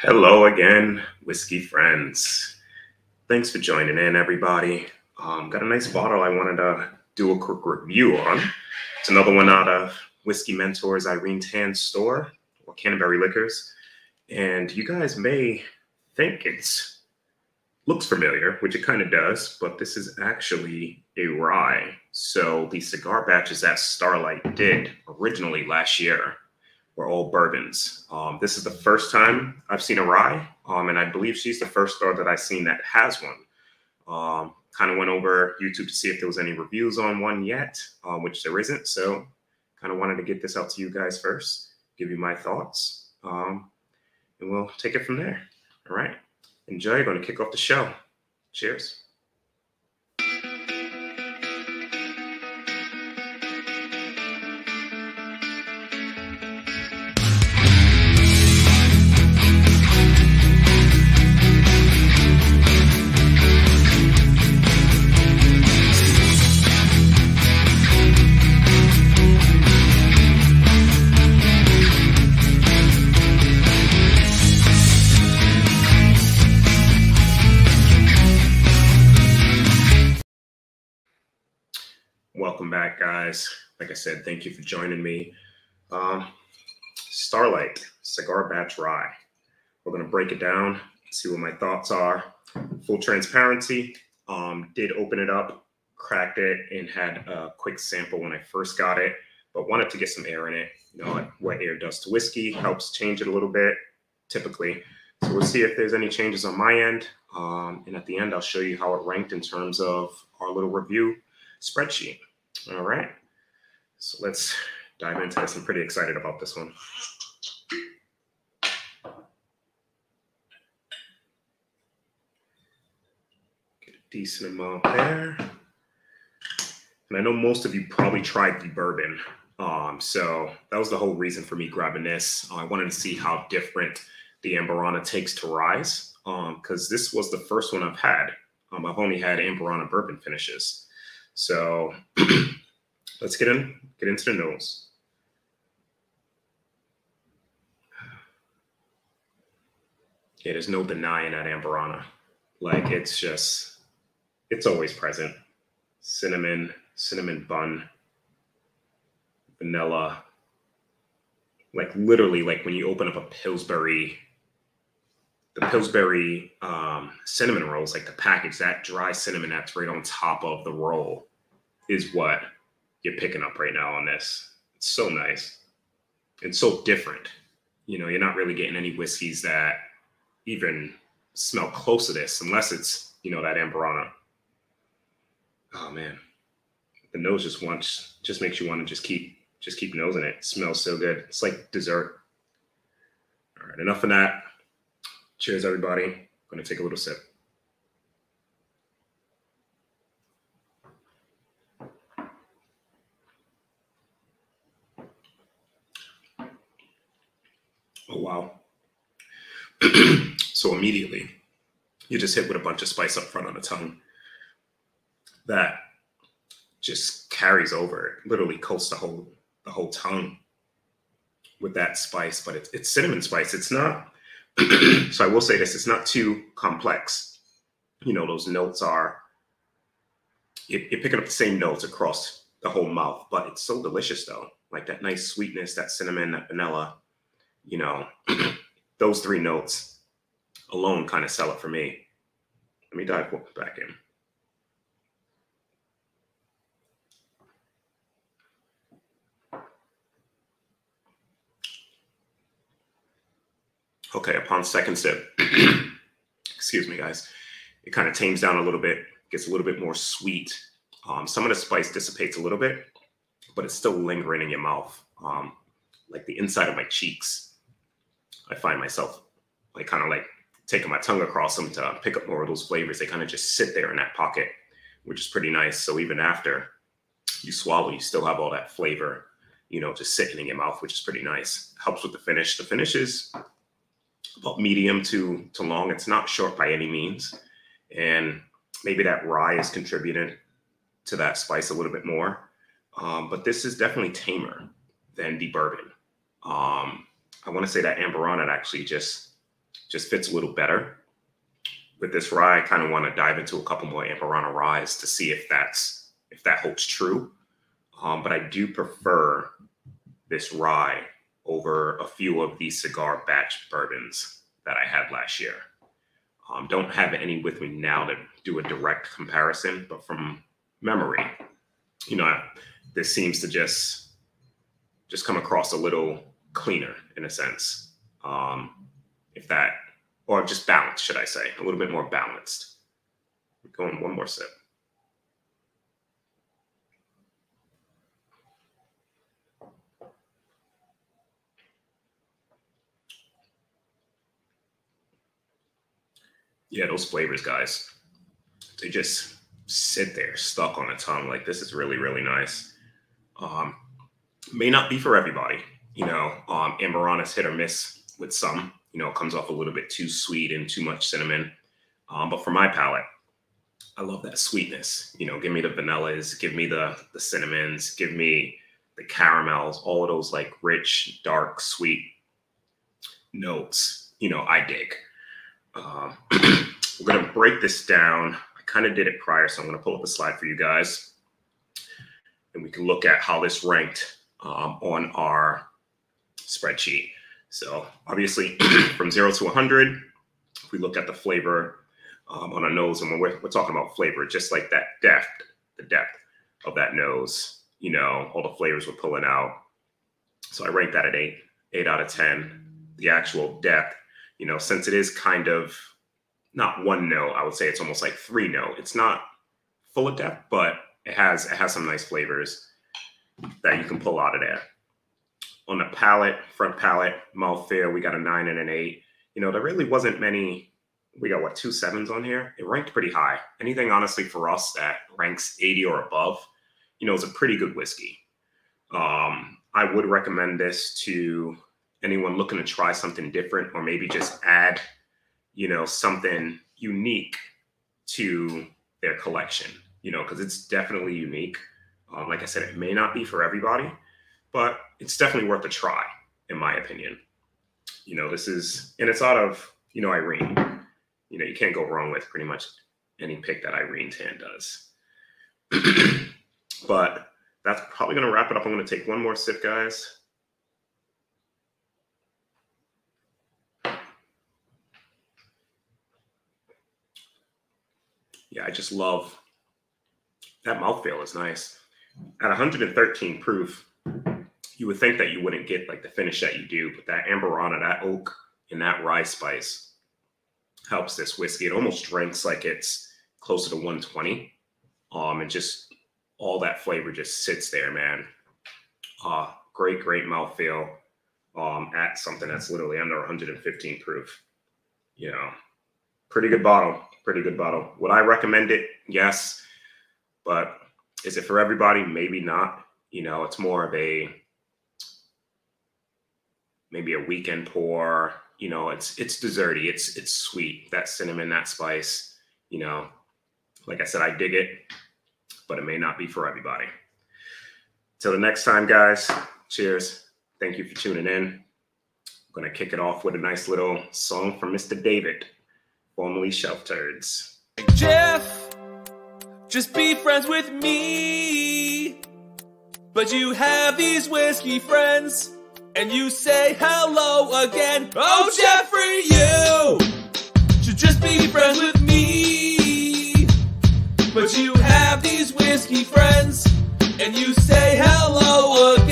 Hello again, whiskey friends. Thanks for joining in, everybody. Got a nice bottle I wanted to do a quick review on. It's another one out of Whiskey Mentors Irene Tan's store, or Canterbury Liquors. And you guys may think looks familiar, which it kind of does, but this is actually a rye. So the cigar batches that Starlight did originally last year were all bourbons. This is the first time I've seen a rye, and I believe she's the first store that I've seen that has one. Kind of went over YouTube to see if there was any reviews on one yet, which there isn't. So kind of wanted to get this out to you guys first, give you my thoughts, and we'll take it from there. All right. Enjoy. Going to kick off the show. Cheers. Welcome back, guys. Like I said, thank you for joining me. Starlight Cigar Batch Rye. We're going to break it down, see what my thoughts are. Full transparency, did open it up, cracked it, and had a quick sample when I first got it, but wanted to get some air in it. You know what air does to whiskey, helps change it a little bit, typically. So we'll see if there's any changes on my end. And at the end, I'll show you how it ranked in terms of our little review spreadsheet. All right, so let's dive into this. I'm pretty excited about this one. Get a decent amount there. And I know most of you probably tried the bourbon. So that was the whole reason for me grabbing this. I wanted to see how different the Amburana takes to rise, because this was the first one I've had. I've only had Amburana bourbon finishes. So let's get into the nose. Yeah, there's no denying that Amburana. Like, it's always present. Cinnamon bun, vanilla. Like, literally, like when you open up a Pillsbury, the Pillsbury cinnamon rolls, like the package, that dry cinnamon that's right on top of the roll is what you're picking up right now on this. It's so nice and so different. You know, you're not really getting any whiskeys that even smell close to this unless it's, you know, that Amburana. Oh man, the nose just makes you want to just keep nosing it. It smells so good. It's like dessert. All right, enough of that. Cheers, everybody. I'm going to take a little sip. Oh, wow. So immediately, you just hit with a bunch of spice up front on the tongue. That just carries over. It literally coats the whole tongue with that spice, but it's cinnamon spice. It's not... So I will say this, it's not too complex. You know, those notes are, you're picking up the same notes across the whole mouth, but it's so delicious though. Like that nice sweetness, that cinnamon, that vanilla, you know, those three notes alone kind of sell it for me. Let me dive back in. Okay, upon second sip, excuse me, guys, it kind of tames down a little bit, gets a little bit more sweet. Some of the spice dissipates a little bit, but it's still lingering in your mouth. Like the inside of my cheeks, I find myself like kind of like taking my tongue across them to pick up more of those flavors. They kind of just sit there in that pocket, which is pretty nice. So even after you swallow, you still have all that flavor, you know, just sitting in your mouth, which is pretty nice. Helps with the finish. The finish is about medium to long. It's not short by any means. And maybe that rye is contributing to that spice a little bit more. But this is definitely tamer than the bourbon. I want to say that Amburana actually just just fits a little better. With this rye, I kind of want to dive into a couple more Amburana ryes to see if that holds true. But I do prefer this rye over a few of these cigar batch bourbons that I had last year. Don't have any with me now to do a direct comparison, but from memory, you know, this seems to just come across a little cleaner in a sense. If that, or just balanced, should I say, a little bit more balanced. Going one more sip. Yeah, those flavors, guys, they just sit there stuck on the tongue. Like, this is really, really nice. May not be for everybody. You know, Amburana's hit or miss with some. You know, it comes off a little bit too sweet and too much cinnamon. But for my palate, I love that sweetness. You know, give me the vanillas, give me the cinnamons, give me the caramels, all of those like rich, dark, sweet notes. You know, I dig. We're going to break this down. I kind of did it prior, so I'm going to pull up a slide for you guys. And we can look at how this ranked on our spreadsheet. So obviously from 0 to 100, if we look at the flavor on a nose, and when we're talking about flavor, just like that depth, the depth of that nose, you know, all the flavors we're pulling out. So I ranked that at 8 out of 10. The actual depth, you know, since it is kind of not one note, I would say it's almost like 3 note. It's not full of depth, but it has some nice flavors that you can pull out of there. On the palate, front palate, mouthfeel, we got a 9 and an 8. You know, there really wasn't many. We got, what, 2 7s on here? It ranked pretty high. Anything, honestly, for us that ranks 80 or above, you know, is a pretty good whiskey. I would recommend this to anyone looking to try something different, or maybe just add, you know, something unique to their collection, you know, because it's definitely unique. Like I said, it may not be for everybody, but it's definitely worth a try, in my opinion. You know, this is, and it's out of, you know, Irene. You know, you can't go wrong with pretty much any pick that Irene Tan does. But that's probably going to wrap it up. I'm going to take one more sip, guys. Yeah, I just love that mouthfeel. Is nice. At 113 proof, you would think that you wouldn't get like the finish that you do, but that Amburana, that oak, and that rye spice helps this whiskey. It almost drinks like it's closer to 120. And just all that flavor just sits there, man. Great mouthfeel. At something that's literally under 115 proof. You know, pretty good bottle. Pretty good bottle. Would I recommend it? Yes. But is it for everybody? Maybe not. You know, it's more of a, maybe a weekend pour. You know, it's desserty. It's sweet. That cinnamon, that spice. You know, like I said, I dig it, but it may not be for everybody. Till the next time, guys. Cheers. Thank you for tuning in. I'm going to kick it off with a nice little song from Mr. David, formerly Shelf Turds. Jeff, just be friends with me. But you have these whiskey friends, and you say hello again. Oh, Jeffrey, you should just be friends with me. But you have these whiskey friends, and you say hello again.